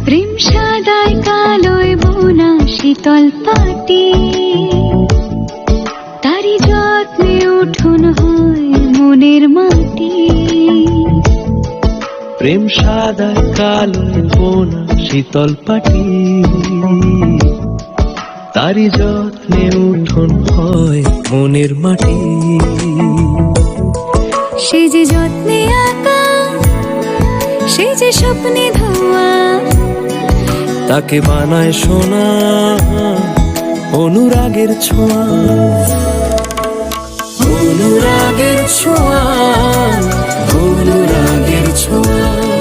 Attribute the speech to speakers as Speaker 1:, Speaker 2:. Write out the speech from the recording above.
Speaker 1: প্রেম সাদায় কালোয় বোনা শীতল পাটি, তারি যত্নে উঠোন হয় মনের মাটি।
Speaker 2: প্রেম সাদায় কালোয় বোনা শীতল পাটি, তারি যত্নে উঠোন হয় মনের মাটি।
Speaker 1: সে যে যত্নে আঁকা, সে যে স্বপ্নে ধোয়া,
Speaker 2: তাকে বানায় সোনা অনুরাগের ছোঁয়া। অনুরাগের ছোঁয়া, অনুরাগের ছোঁয়া।